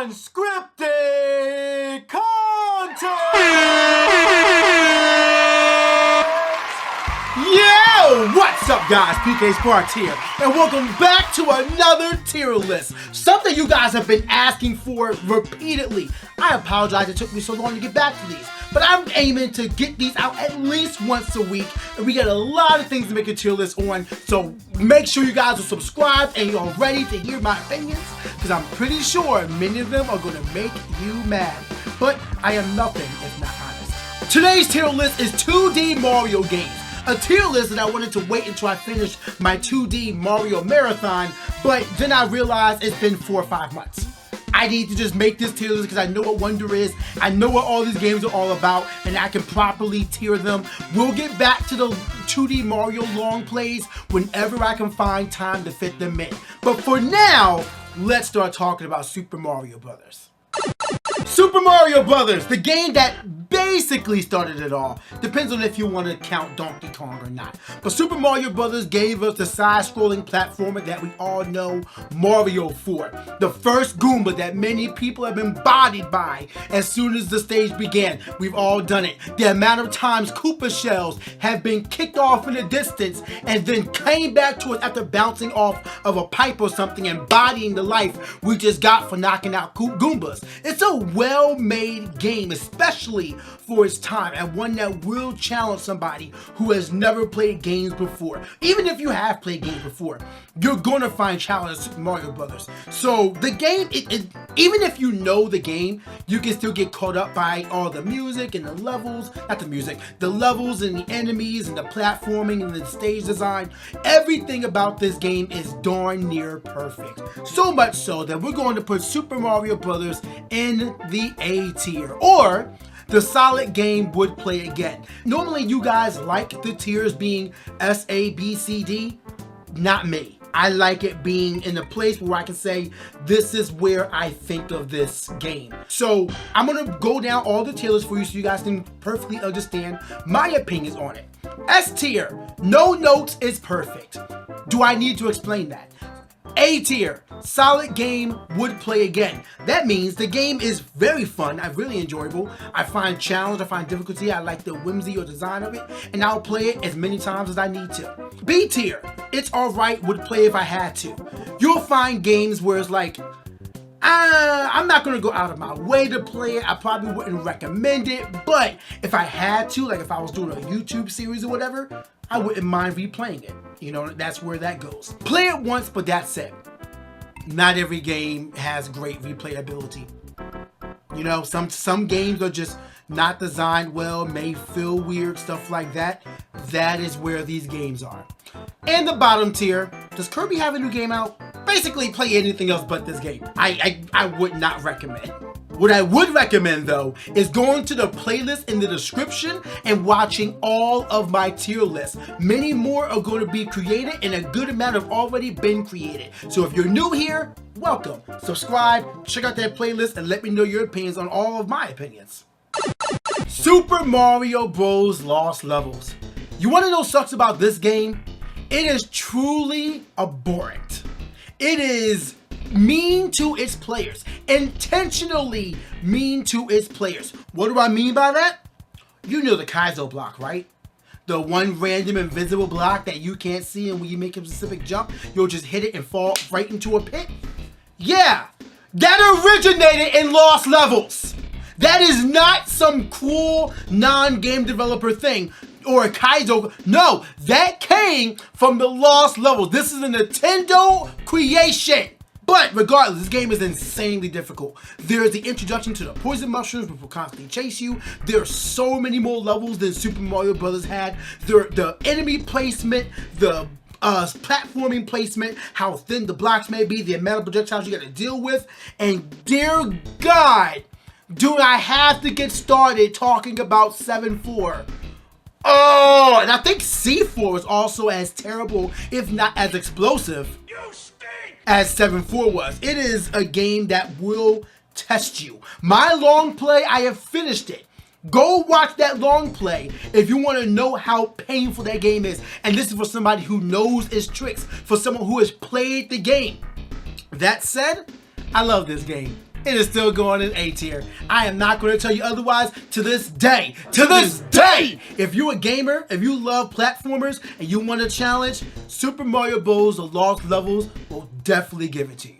Unscripted content! Yo! What's up, guys? PKSparkxx here, and welcome back to another tier list. Something you guys have been asking for repeatedly. I apologize it took me so long to get back to these, but I'm aiming to get these out at least once a week, and we got a lot of things to make a tier list on, so make sure you guys are subscribed and you're ready to hear my opinions, because I'm pretty sure many of them are going to make you mad. But I am nothing if not honest. Today's tier list is 2D Mario games. A tier list that I wanted to wait until I finished my 2D Mario marathon, but then I realized it's been 4 or 5 months. I need to just make this tier list because I know what Wonder is, I know what all these games are all about, and I can properly tier them. We'll get back to the 2D Mario long plays whenever I can find time to fit them in. But for now, let's start talking about Super Mario Brothers. Super Mario Brothers, the game that basically started it all. Depends on if you want to count Donkey Kong or not. But Super Mario Brothers gave us the side-scrolling platformer that we all know Mario for. The first Goomba that many people have been bodied by as soon as the stage began. We've all done it. The amount of times Koopa shells have been kicked off in the distance and then came back to us after bouncing off of a pipe or something and bodying the life we just got for knocking out Goombas. It's a well-made game, especially for its time, and one that will challenge somebody who has never played games before. Even if you have played games before, you're gonna find challenges in Super Mario Brothers. So the game, even if you know the game, you can still get caught up by all the music and the levels, the levels and the enemies and the platforming and the stage design. Everything about this game is darn near perfect. So much so that we're going to put Super Mario Brothers in the A tier, or the solid game would play again. Normally you guys like the tiers being S, A, B, C, D. Not me. I like it being in a place where I can say, this is where I think of this game. So I'm gonna go down all the tiers for you so you guys can perfectly understand my opinions on it. S tier, no notes is perfect. Do I need to explain that? A tier, solid game, would play again. That means the game is very fun, really enjoyable. I find challenge, I find difficulty, I like the whimsy or design of it, and I'll play it as many times as I need to. B tier, it's alright, would play if I had to. You'll find games where it's like, I'm not gonna go out of my way to play it. I probably wouldn't recommend it, but if I had to, like if I was doing a YouTube series or whatever, I wouldn't mind replaying it. You know, that's where that goes. Play it once, but that's it. Not every game has great replayability. You know, some games are just not designed well, may feel weird, stuff like that. That is where these games are. And the bottom tier, does Kirby have a new game out? Basically, play anything else but this game. I would not recommend. What I would recommend though is going to the playlist in the description and watching all of my tier lists. Many more are going to be created and a good amount have already been created. So if you're new here, welcome. Subscribe, check out that playlist, and let me know your opinions on all of my opinions. Super Mario Bros. Lost Levels. You want to know what sucks about this game? It is truly abhorrent. It is mean to its players, intentionally mean to its players. What do I mean by that? You know the Kaizo block, right? The one random invisible block that you can't see, and when you make a specific jump, you'll just hit it and fall right into a pit. Yeah, that originated in Lost Levels. That is not some cool non-game developer thing or a Kaizo. No, that came from the Lost Levels. This is a Nintendo creation. But regardless, this game is insanely difficult. There is the introduction to the poison mushrooms, which will constantly chase you. There are so many more levels than Super Mario Brothers had. The enemy placement, the platforming placement, how thin the blocks may be, the amount of projectiles you got to deal with, and dear God, do I have to get started talking about 7-4? Oh, and I think C4 is also as terrible, if not as explosive, as 7-4 was. It is a game that will test you. My long play, I have finished it. Go watch that long play if you want to know how painful that game is. And this is for somebody who knows its tricks, for someone who has played the game. That said, I love this game. it is still going in A tier. I am not going to tell you otherwise to this day. To this day! If you're a gamer, if you love platformers, and you want a challenge, Super Mario Bros. The Lost Levels will definitely give it to you.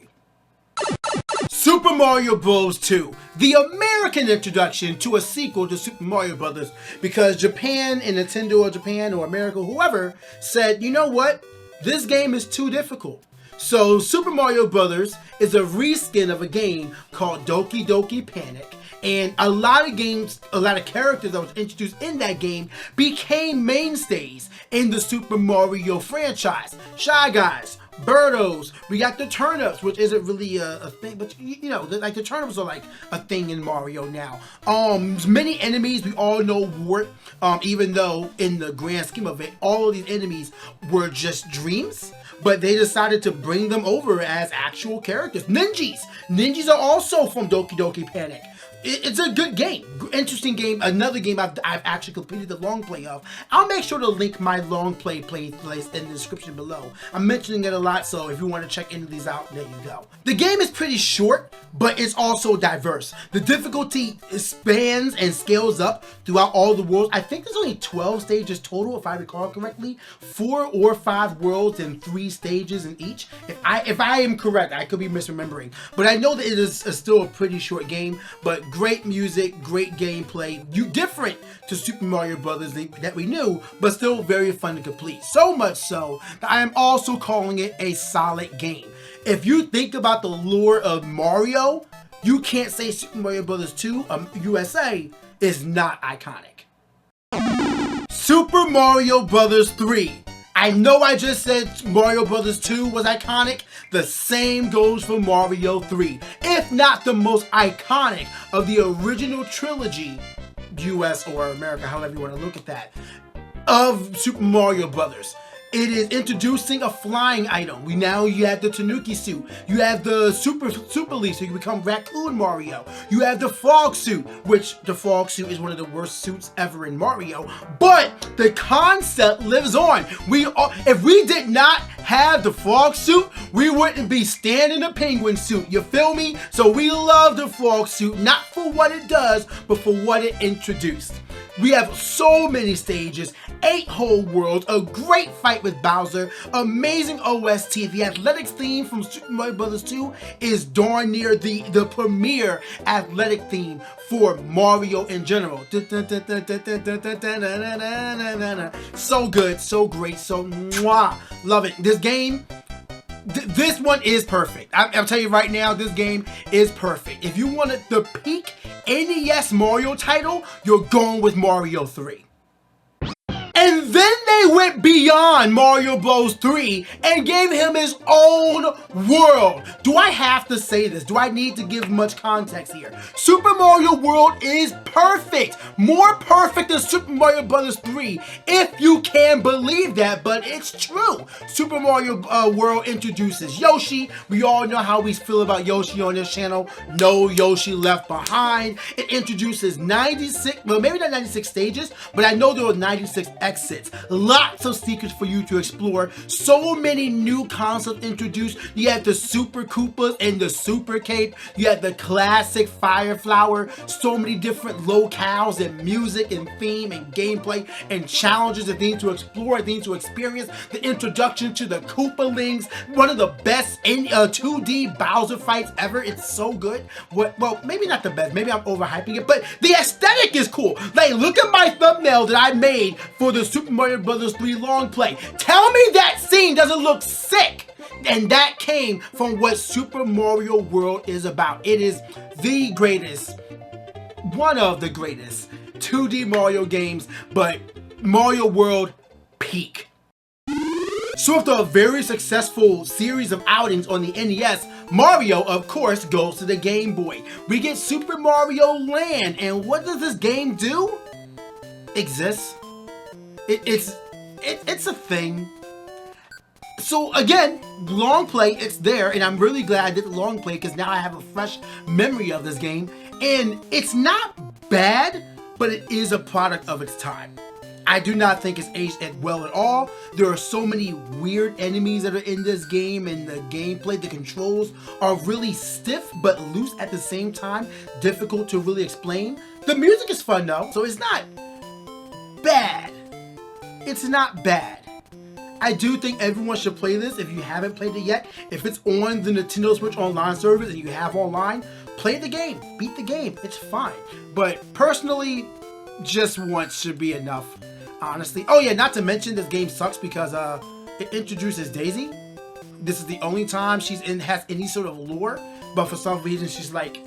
Super Mario Bros. 2, the American introduction to a sequel to Super Mario Bros. Because Japan and Nintendo or Japan or America, whoever, said, you know what? This game is too difficult. So Super Mario Bros. Is a reskin of a game called Doki Doki Panic. And a lot of games, a lot of characters that was introduced in that game became mainstays in the Super Mario franchise. Shy Guys, Birdos, we got the turnips, which isn't really a thing, but you know, like the turnips are like a thing in Mario now. Many enemies, we all know Wart, even though in the grand scheme of it, all of these enemies were just dreams, but they decided to bring them over as actual characters. Ninjas are also from Doki Doki Panic. It's a good game, interesting game, another game I've actually completed the long play of. I'll make sure to link my long play playlist in the description below. I'm mentioning it a lot, so if you want to check any of these out, there you go. The game is pretty short, but it's also diverse. The difficulty spans and scales up throughout all the worlds. I think there's only 12 stages total, if I recall correctly. 4 or 5 worlds and 3 stages in each. If I am correct, I could be misremembering. But I know that it is still a pretty short game, but great music, great gameplay, different to Super Mario Bros. That we knew, but still very fun to complete. So much so that I am also calling it a solid game. If you think about the lore of Mario, you can't say Super Mario Bros. 2 USA is not iconic. Super Mario Bros. 3. I know I just said Mario Bros. 2 was iconic. The same goes for Mario 3. If not the most iconic of the original trilogy, US or America, however you want to look at that, of Super Mario Bros. It is introducing a flying item. You have the Tanuki suit. You have the Super Leaf, so you become Raccoon Mario. You have the frog suit, which the frog suit is one of the worst suits ever in Mario. But the concept lives on. If we did not have the frog suit, we wouldn't be standing the penguin suit. You feel me? So we love the frog suit, not for what it does, but for what it introduced. We have so many stages, 8 whole worlds, a great fight with Bowser, amazing OST. The athletics theme from Super Mario Bros. 2 is darn near the premier athletic theme for Mario in general. So good, so great, so mwah. Love it. This game, this one is perfect. I'll tell you right now, this game is perfect. If you wanted the peak NES Mario title, you're going with Mario 3. And then they went beyond Mario Bros. 3 and gave him his own world. Do I have to say this? Do I need to give much context here? Super Mario World is perfect. More perfect than Super Mario Bros. 3, if you can believe that, but it's true. Super Mario World introduces Yoshi. We all know how we feel about Yoshi on this channel. No Yoshi left behind. It introduces 96, well, maybe not 96 stages, but I know there were 96 exits. Lots of secrets for you to explore. So many new concepts introduced. You have the Super Koopas and the Super Cape. You have the classic Fire Flower. So many different locales and music and theme and gameplay and challenges and things to explore, things to experience. The introduction to the Koopalings. One of the best 2D Bowser fights ever. It's so good. Well, maybe not the best. Maybe I'm overhyping it, but the aesthetic is cool. Like, look at my thumbnail that I made for the Super Mario Bros. 3 long play. Tell me that scene doesn't look sick. And that came from what Super Mario World is about. It is the greatest, one of the greatest 2D Mario games, but Mario World peak. So after a very successful series of outings on the NES, Mario, of course, goes to the Game Boy. We get Super Mario Land, and what does this game do? Exists. It's a thing. So again, long play, it's there, and I'm really glad I did the long play because now I have a fresh memory of this game. And it's not bad, but it is a product of its time. I do not think it's aged well at all. There are so many weird enemies that are in this game, and the gameplay, the controls are really stiff but loose at the same time, difficult to really explain. The music is fun though, so it's not bad. It's not bad. I do think everyone should play this if you haven't played it yet. If it's on the Nintendo Switch Online service and you have online, play the game, beat the game, it's fine. But personally, just once should be enough, honestly. Oh yeah, not to mention this game sucks because it introduces Daisy. This is the only time has any sort of lore, but for some reason she's like,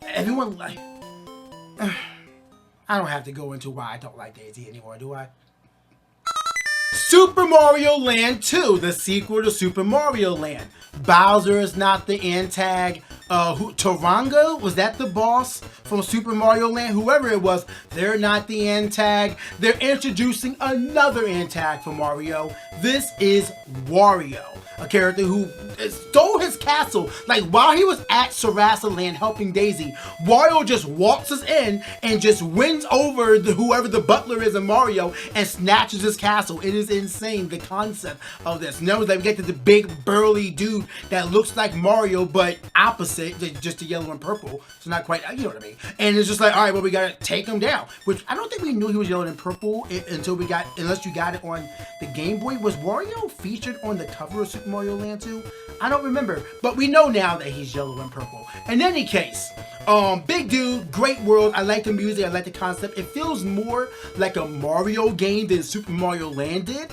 everyone like, I don't have to go into why I don't like Daisy anymore, do I? Super Mario Land 2, the sequel to Super Mario Land. Bowser is not the antag. Taranga, was that the boss from Super Mario Land? Whoever it was, they're not the antag. They're introducing another antag for Mario. This is Wario, a character who stole his castle. Like, while he was at Sarasa Land helping Daisy, Wario just waltzes in and just wins over whoever the butler is in Mario and snatches his castle. It is insane, the concept of this. Now we get to the big burly dude that looks like Mario but opposite, just the yellow and purple. So not quite, you know what I mean. And it's just like, all right, well, we gotta take him down. Which I don't think we knew he was yellow and purple until unless you got it on the Game Boy. Was Wario featured on the cover of Super Mario Land 2? I don't remember, but we know now that he's yellow and purple. In any case, big dude, great world. I like the music, I like the concept. It feels more like a Mario game than Super Mario Land did,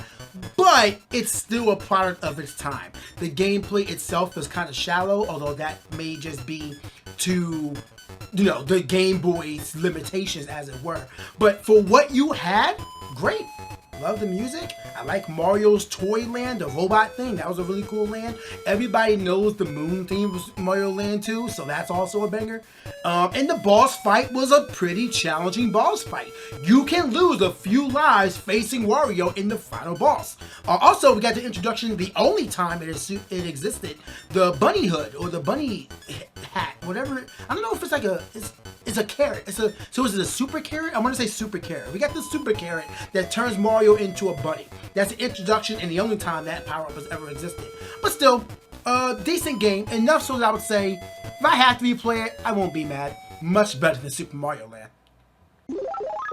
but it's still a product of its time. The gameplay itself is kind of shallow, although that may just be to, you know, the Game Boy's limitations, as it were. But for what you had, great. Love the music. I like Mario's Toy Land, the robot thing. That was a really cool land. Everybody knows the moon theme was Mario Land 2, so that's also a banger. And the boss fight was a pretty challenging boss fight. You can lose a few lives facing Wario in the final boss. Also, we got the introduction, the only time it existed, the bunny hood or the bunny hat, whatever. I don't know if it's like it's a carrot. So is it a super carrot? I want to say super carrot. We got the super carrot that turns Mario into a bunny. That's the introduction and the only time that power-up has ever existed. But still, decent game. Enough so that I would say, if I have to replay it, I won't be mad. Much better than Super Mario Land.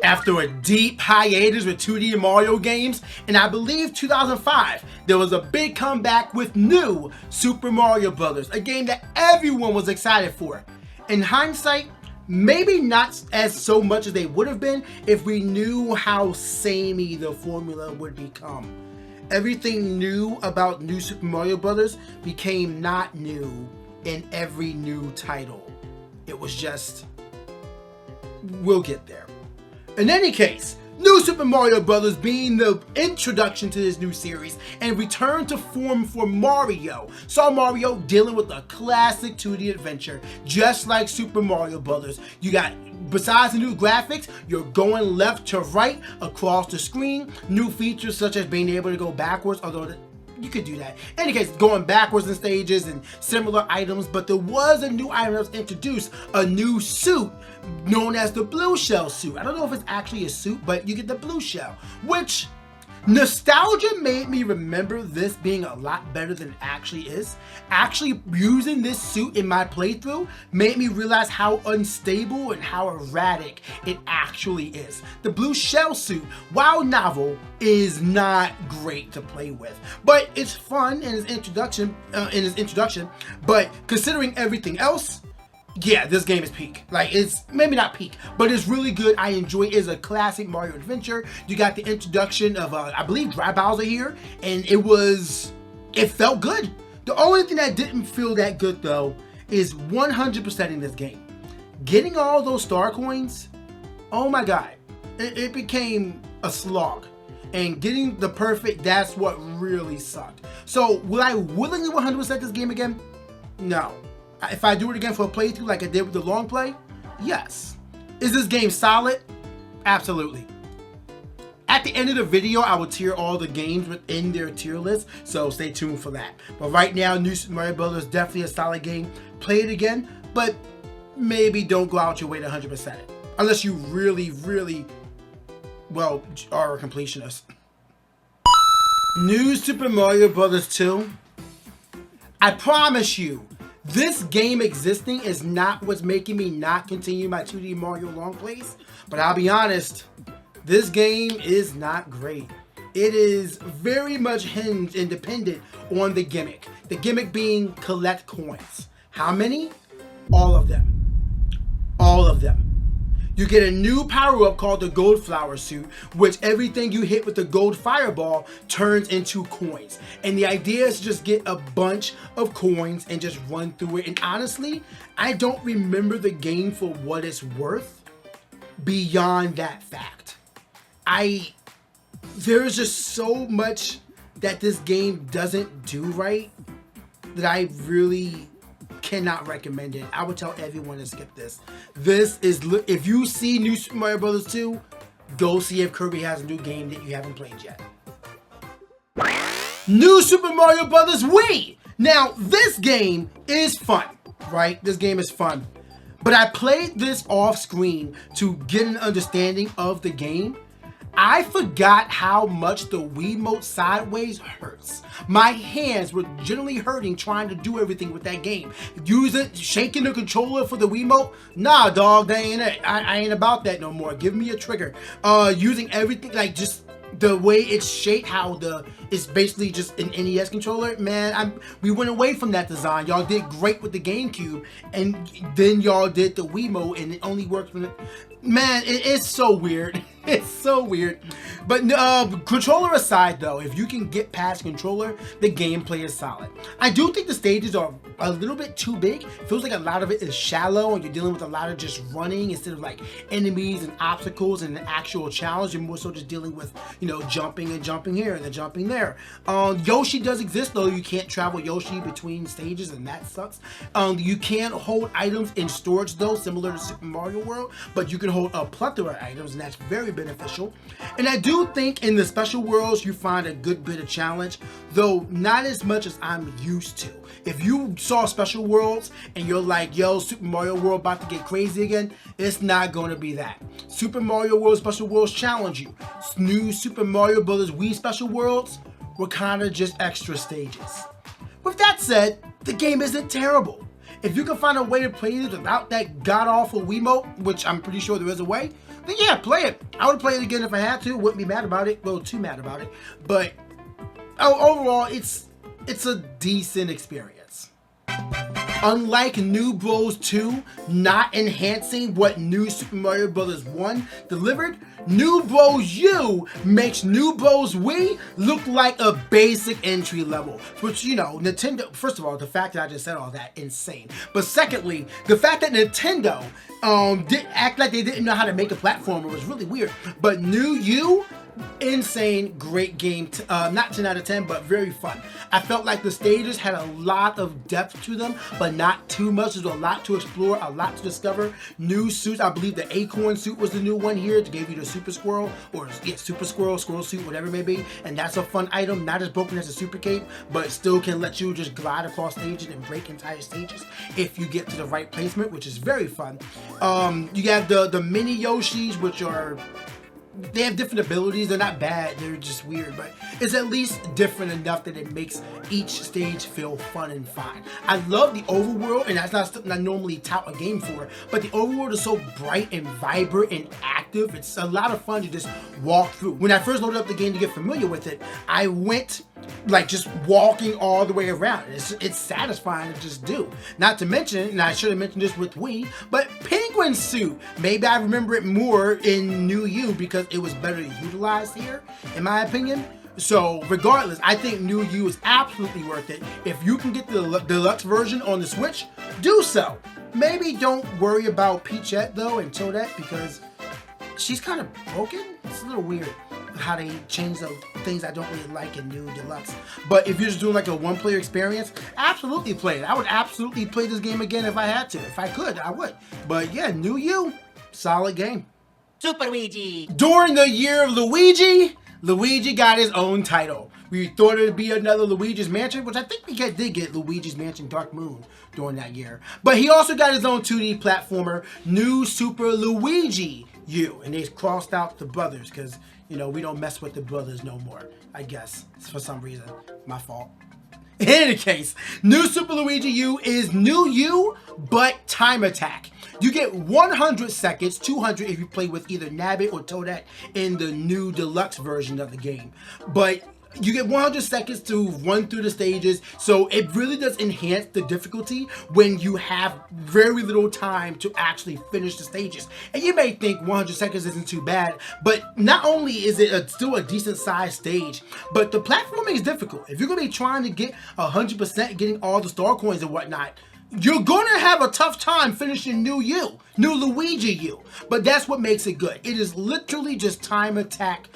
After a deep hiatus with 2D Mario games, in I believe 2005, there was a big comeback with new Super Mario Bros., a game that everyone was excited for. In hindsight, maybe not as so much as they would have been if we knew how samey the formula would become. Everything new about New Super Mario Bros. Became not new in every new title. It was just, we'll get there. In any case, New Super Mario Bros. Being the introduction to this new series and return to form for Mario, saw Mario dealing with a classic 2D adventure, just like Super Mario Bros. You got, besides the new graphics, you're going left to right across the screen, new features such as being able to go backwards, although you could do that. In any case, going backwards in stages and similar items, but there was a new item that was introduced, a new suit known as the blue shell suit. I don't know if it's actually a suit, but you get the blue shell, which nostalgia made me remember this being a lot better than it actually is. Actually using this suit in my playthrough made me realize how unstable and how erratic it actually is. The blue shell suit, while novel, is not great to play with, but it's fun in its introduction. But considering everything else, yeah, this game is peak. Like, it's maybe not peak, but it's really good. I enjoy it. It's a classic Mario adventure. You got the introduction of, I believe, Dry Bowser here, and it felt good. The only thing that didn't feel that good, though, is 100% in this game. Getting all those star coins, oh my god, it became a slog. And getting the perfect, that's what really sucked. So, will I willingly 100% this game again? No. If I do it again for a playthrough like I did with the long play, yes. Is this game solid? Absolutely. At the end of the video, I will tier all the games within their tier list, so stay tuned for that. But right now, New Super Mario Bros. Is definitely a solid game. Play it again, but maybe don't go out your way to 100% it. Unless you really, really well, are a completionist. New Super Mario Bros. 2. I promise you, this game existing is not what's making me not continue my 2D Mario long plays. But I'll be honest, this game is not great. It is very much hinged and dependent on the gimmick. The gimmick being collect coins. How many? All of them. All of them. You get a new power-up called the Gold Flower Suit, which everything you hit with the Gold Fireball turns into coins. And the idea is to just get a bunch of coins and just run through it. And honestly, I don't remember the game for what it's worth beyond that fact. There's just so much that this game doesn't do right that I really cannot recommend it. I would tell everyone to skip this. This is, if you see New Super Mario Bros. 2, go see if Kirby has a new game that you haven't played yet. New Super Mario Bros. Wii! Now, this game is fun, right? This game is fun. But I played this off screen to get an understanding of the game. I forgot how much the Wiimote sideways hurts. My hands were generally hurting trying to do everything with that game. Shaking the controller for the Wiimote? Nah, dog, that ain't it. I ain't about that no more. Give me a trigger. Using everything, like just the way it's shaped, it's basically just an NES controller. Man, we went away from that design. Y'all did great with the GameCube, and then y'all did the Wiimote, and it only works when man, it's so weird. It's so weird. But controller aside though, if you can get past controller, the gameplay is solid. I do think the stages are a little bit too big. Feels like a lot of it is shallow and you're dealing with a lot of just running instead of like enemies and obstacles and an actual challenge. You're more so just dealing with, you know, jumping and jumping here and then jumping there. Yoshi does exist though. You can't travel Yoshi between stages and that sucks. You can hold items in storage though, similar to Super Mario World, but you can hold a plethora of items and that's very beneficial. And I do think in the special worlds you find a good bit of challenge, though not as much as I'm used to. If you saw special worlds and you're like, yo, Super Mario World about to get crazy again, it's not going to be that. Super Mario World special worlds challenge you. New Super Mario Bros. Wii special worlds were kind of just extra stages. With that said, the game isn't terrible. If you can find a way to play this without that god-awful Wiimote, which I'm pretty sure there is a way, then yeah, play it. I would play it again if I had to. Wouldn't be mad about it. Well, too mad about it. But overall, it's a decent experience. Unlike New Bros 2 not enhancing what New Super Mario Bros. 1 delivered, New Bros U makes New Bros Wii look like a basic entry level. Which, you know, Nintendo, first of all, the fact that I just said all that, insane. But secondly, the fact that Nintendo did act like they didn't know how to make a platformer was really weird. But New U, insane, great game. Not 10 out of 10, but very fun. I felt like the stages had a lot of depth to them, but not too much. There's a lot to explore, a lot to discover. New suits, I believe the Acorn suit was the new one here to give you the Super Squirrel, or yeah, Super Squirrel, Squirrel suit, whatever it may be. And that's a fun item, not as broken as a Super Cape, but still can let you just glide across stages and break entire stages if you get to the right placement, which is very fun. You have the mini Yoshis, which are, they have different abilities. They're not bad, they're just weird, but it's at least different enough that it makes each stage feel fun and fine. I love the overworld, and that's not something I normally tout a game for, but the overworld is so bright and vibrant and active. It's a lot of fun to just walk through. When I first loaded up the game to get familiar with it, I went like just walking all the way around. It's satisfying to just do. Not to mention, and I should have mentioned this with Wii, but Penguin Suit. Maybe I remember it more in New U because it was better utilized here, in my opinion. So regardless, I think New U is absolutely worth it. If you can get the deluxe version on the Switch, do so. Maybe don't worry about Peachette though and Toadette because she's kind of broken. It's a little weird how they change the things I don't really like in New Deluxe. But if you're just doing like a one-player experience, absolutely play it. I would absolutely play this game again if I had to. If I could, I would. But yeah, New U, solid game. Super Luigi! During the year of Luigi, Luigi got his own title. We thought it'd be another Luigi's Mansion, which I think we did get Luigi's Mansion Dark Moon during that year. But he also got his own 2D platformer, New Super Luigi U, and they crossed out the brothers because, you know, we don't mess with the brothers no more, I guess, for some reason. My fault. In any case, new Super Luigi U is new U, but time attack. You get 100 seconds, 200 if you play with either Nabbit or Toadette in the new Deluxe version of the game. But you get 100 seconds to run through the stages, so it really does enhance the difficulty when you have very little time to actually finish the stages. And you may think 100 seconds isn't too bad, but not only is it still a decent sized stage, but the platforming is difficult. If you're going to be trying to get 100% getting all the star coins and whatnot, you're gonna have a tough time finishing new Luigi U. But that's what makes it good. It is literally just time attack,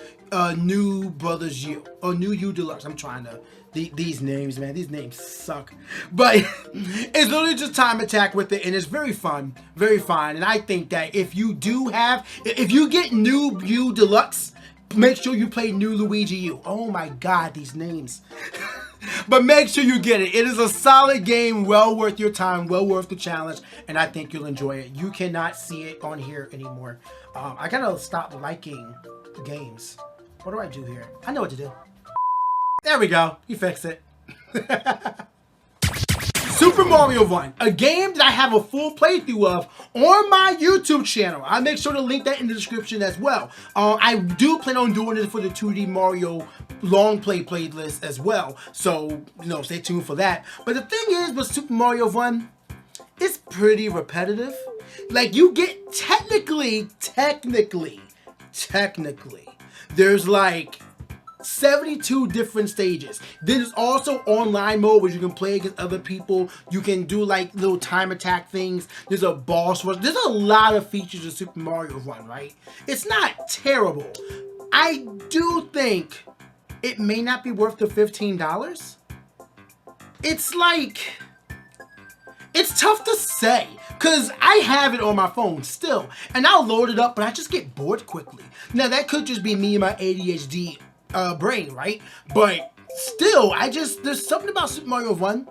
new Brothers U, or new U Deluxe. I'm trying to, these names, man, these names suck. But it's literally just time attack with it, and it's very fun, very fun. And I think that if you get new U Deluxe, make sure you play new Luigi U. Oh my God, these names. But make sure you get it. It is a solid game, well worth your time, well worth the challenge, and I think you'll enjoy it. You cannot see it on here anymore. I gotta stop liking the games. What do I do here? I know what to do. There we go. You fixed it. Super Mario Run, a game that I have a full playthrough of on my YouTube channel. I'll make sure to link that in the description as well. I do plan on doing it for the 2D Mario long play playlist as well. So, you know, stay tuned for that. But the thing is with Super Mario Run, it's pretty repetitive. Like, you get technically, there's like 72 different stages. There's also online mode where you can play against other people. You can do like little time attack things. There's a boss rush. There's a lot of features of Super Mario Run, right? It's not terrible. I do think it may not be worth the $15. It's like, it's tough to say because I have it on my phone still, and I'll load it up, but I just get bored quickly. Now that could just be me and my ADHD brain, right? But still, there's something about Super Mario Run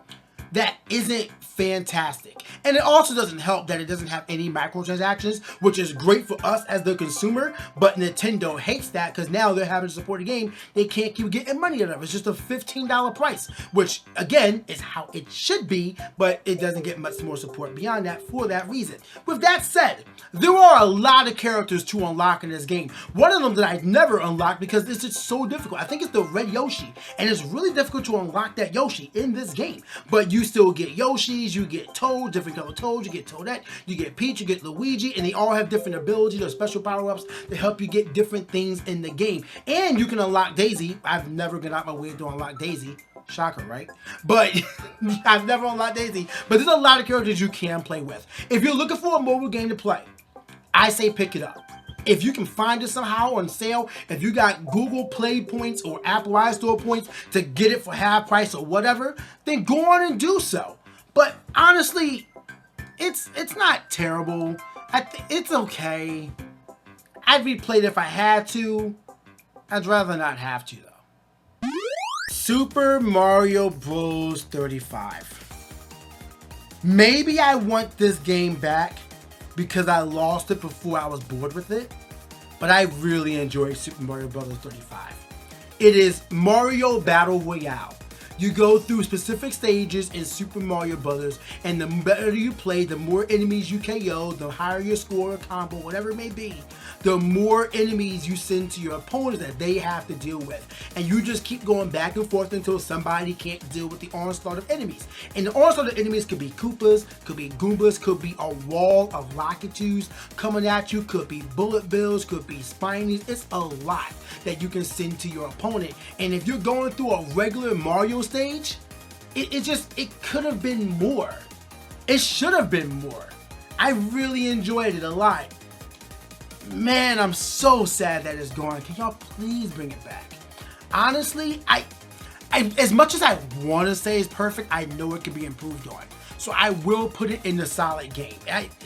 that isn't fantastic. And it also doesn't help that it doesn't have any microtransactions, which is great for us as the consumer, but Nintendo hates that because now they're having to support a game they can't keep getting money out of. It's just a $15 price, which again is how it should be, but it doesn't get much more support beyond that for that reason. With that said, there are a lot of characters to unlock in this game. One of them that I never unlocked because it's just so difficult. I think it's the red Yoshi, and it's really difficult to unlock that Yoshi in this game. But you still get Yoshis, you get Toad, different color Toads, you get Toadette, you get Peach, you get Luigi, and they all have different abilities or special power-ups to help you get different things in the game. And you can unlock Daisy. I've never been out my way to unlock Daisy. Shocker, right? But I've never unlocked Daisy. But there's a lot of characters you can play with. If you're looking for a mobile game to play, I say pick it up. If you can find it somehow on sale, if you got Google Play points or Apple iStore points to get it for half price or whatever, then go on and do so. But honestly, it's not terrible. It's okay. I'd replay it if I had to. I'd rather not have to though. Super Mario Bros. 35. Maybe I want this game back because I lost it before I was bored with it, but I really enjoyed Super Mario Bros. 35. It is Mario Battle Royale. You go through specific stages in Super Mario Bros. And the better you play, the more enemies you KO, the higher your score or combo, whatever it may be, the more enemies you send to your opponents that they have to deal with. And you just keep going back and forth until somebody can't deal with the onslaught of enemies. And the onslaught of enemies could be Koopas, could be Goombas, could be a wall of Lakitus coming at you, could be Bullet Bills, could be Spinies. It's a lot that you can send to your opponent. And if you're going through a regular Mario stage, it could have been more. It should have been more. I really enjoyed it a lot. Man, I'm so sad that it's gone. Can y'all please bring it back? Honestly, I as much as I want to say it's perfect, I know it can be improved on. So I will put it in the solid game.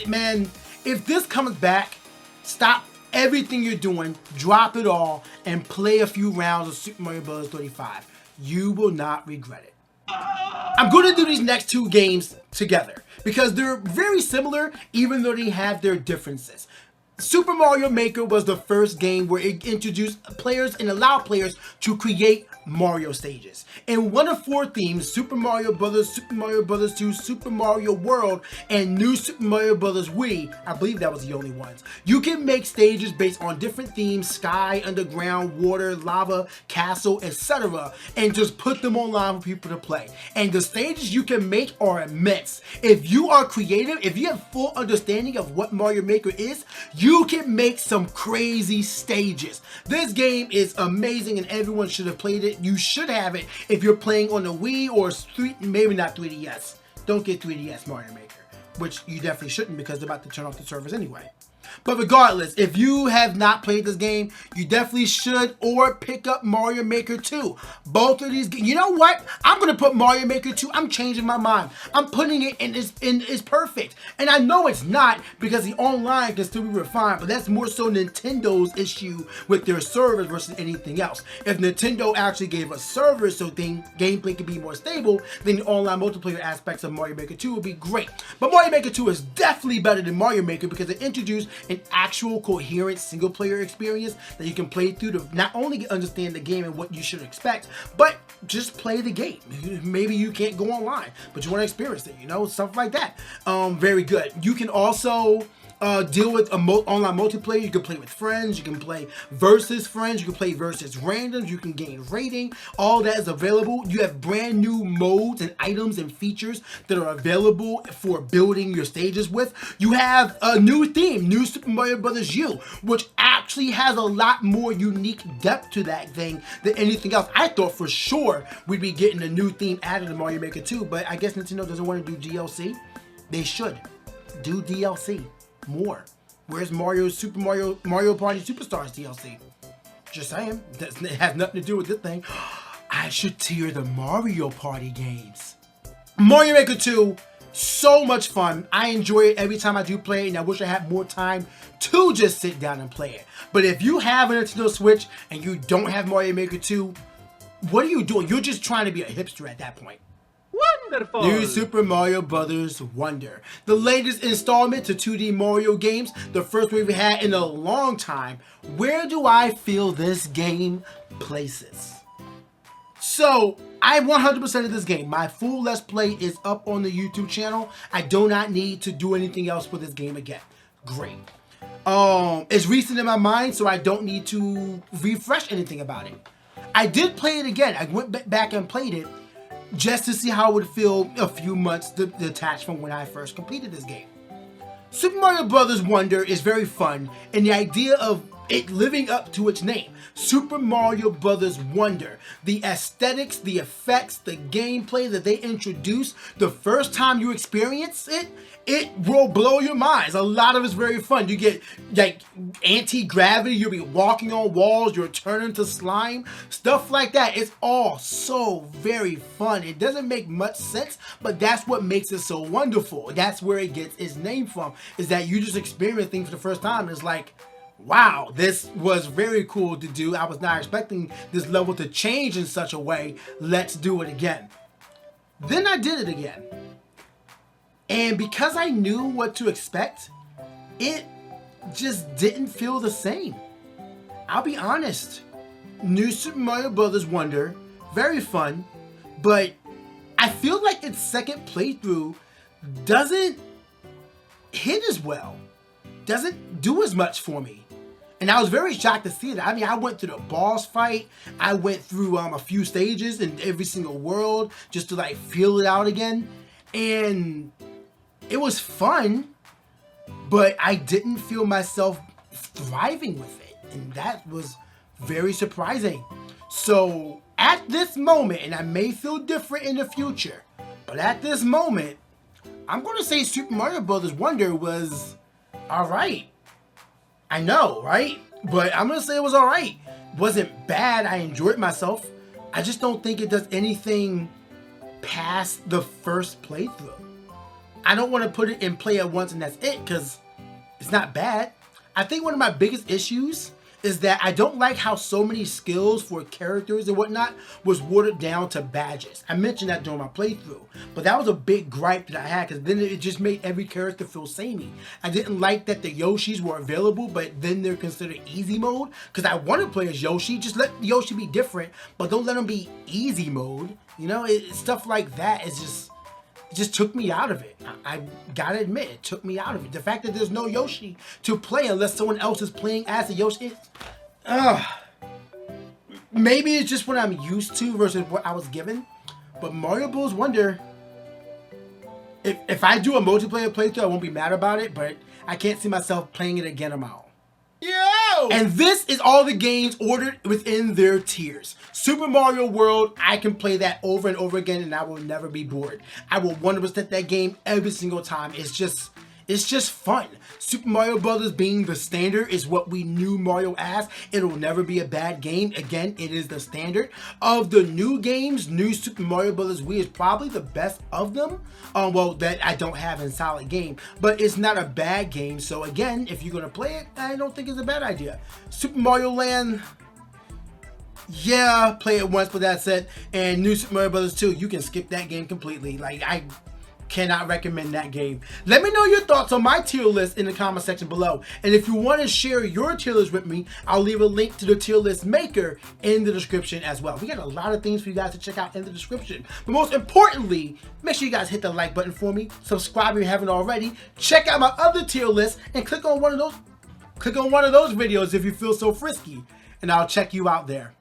Man, if this comes back, stop everything you're doing, drop it all, and play a few rounds of Super Mario Bros. 35. You will not regret it. I'm going to do these next two games together because they're very similar even though they have their differences. Super Mario Maker was the first game where it introduced players and allowed players to create Mario stages. In one of 4 themes, Super Mario Bros., Super Mario Bros. 2, Super Mario World, and New Super Mario Bros. Wii, I believe that was the only ones, you can make stages based on different themes: sky, underground, water, lava, castle, etc., and just put them online for people to play. And the stages you can make are immense. If you are creative, if you have full understanding of what Mario Maker is, you can make some crazy stages. This game is amazing and everyone should have played it. You should have it if you're playing on the Wii or maybe not 3DS. Don't get 3DS Mario Maker, which you definitely shouldn't because they're about to turn off the servers anyway. But regardless, if you have not played this game, you definitely should, or pick up Mario Maker 2. Both of these games, you know what? I'm going to put Mario Maker 2, I'm changing my mind. I'm putting it in it's perfect. And I know it's not because the online can still be refined, but that's more so Nintendo's issue with their servers versus anything else. If Nintendo actually gave us servers so gameplay could be more stable, then the online multiplayer aspects of Mario Maker 2 would be great. But Mario Maker 2 is definitely better than Mario Maker because it introduced an actual coherent single player experience that you can play through to not only understand the game and what you should expect, but just play the game. Maybe you can't go online, but you want to experience it, you know, stuff like that. Very good. You can also deal with online multiplayer. You can play with friends, you can play versus friends, you can play versus randoms, you can gain rating. All that is available. You have brand new modes and items and features that are available for building your stages with. You have a new theme, New Super Mario Bros. U, which actually has a lot more unique depth to that thing than anything else. I thought for sure we'd be getting a new theme added to Mario Maker 2, but I guess Nintendo doesn't want to do DLC. They should do DLC more. Where's Super Mario Party Superstars DLC? Just saying. It has nothing to do with this thing. I should tier the Mario Party games. Mario Maker 2, so much fun. I enjoy it every time I do play it, and I wish I had more time to just sit down and play it. But if you have a Nintendo Switch and you don't have Mario Maker 2, what are you doing? You're just trying to be a hipster at that point. Wonderful! New Super Mario Bros. Wonder, the latest installment to 2D Mario games, the first one we've had in a long time. Where do I feel this game places? So, I 100% of this game. My full Let's Play is up on the YouTube channel. I do not need to do anything else for this game again. Great. It's recent in my mind, so I don't need to refresh anything about it. I did play it again. I went back and played it just to see how it would feel a few months detached from when I first completed this game. Super Mario Bros. Wonder is very fun, and the idea of it living up to its name, Super Mario Bros. Wonder. The aesthetics, the effects, the gameplay that they introduce, the first time you experience it, it will blow your minds. A lot of it's very fun. You get like anti-gravity, you'll be walking on walls, you're turning to slime, stuff like that. It's all so very fun. It doesn't make much sense, but that's what makes it so wonderful. That's where it gets its name from, is that you just experience things for the first time. It's like, wow, this was very cool to do. I was not expecting this level to change in such a way. Let's do it again. Then I did it again. And because I knew what to expect, it just didn't feel the same. I'll be honest. New Super Mario Bros. Wonder, very fun, but I feel like its second playthrough doesn't hit as well. Doesn't do as much for me. And I was very shocked to see that. I mean, I went through the boss fight. I went through a few stages in every single world just to like feel it out again. And it was fun, but I didn't feel myself thriving with it. And that was very surprising. So at this moment, and I may feel different in the future, but at this moment, I'm going to say Super Mario Bros. Wonder was alright. I know, right? But I'm going to say it was alright. Wasn't bad. I enjoyed myself. I just don't think it does anything past the first playthrough. I don't want to put it in play at once and that's it, because it's not bad. I think one of my biggest issues is that I don't like how so many skills for characters and whatnot was watered down to badges. I mentioned that during my playthrough, but that was a big gripe that I had, because then it just made every character feel samey. I didn't like that the Yoshis were available, but then they're considered easy mode, because I want to play as Yoshi. Just let Yoshi be different, but don't let him be easy mode. You know, stuff like that is just... it just took me out of it. I gotta admit, it took me out of it. The fact that there's no Yoshi to play unless someone else is playing as a Yoshi. Maybe it's just what I'm used to versus what I was given. But Mario Bros. Wonder, if I do a multiplayer playthrough, I won't be mad about it, but I can't see myself playing it again on my own. Yo! And this is all the games ordered within their tiers. Super Mario World, I can play that over and over again and I will never be bored. I will 100% that game every single time. It's just fun. Super Mario Brothers being the standard is what we knew Mario as. It'll never be a bad game. Again, it is the standard. Of the new games, new Super Mario Brothers Wii is probably the best of them. Well, that I don't have in solid game, but it's not a bad game. So again, if you're gonna play it, I don't think it's a bad idea. Super Mario Land, yeah, play it once, but that's it. And new Super Mario Brothers 2, you can skip that game completely. Like, I cannot recommend that game. Let me know your thoughts on my tier list in the comment section below. And if you want to share your tier list with me, I'll leave a link to the tier list maker in the description as well. We got a lot of things for you guys to check out in the description. But most importantly, make sure you guys hit the like button for me. Subscribe if you haven't already. Check out my other tier list and click on one of those videos if you feel so frisky. And I'll check you out there.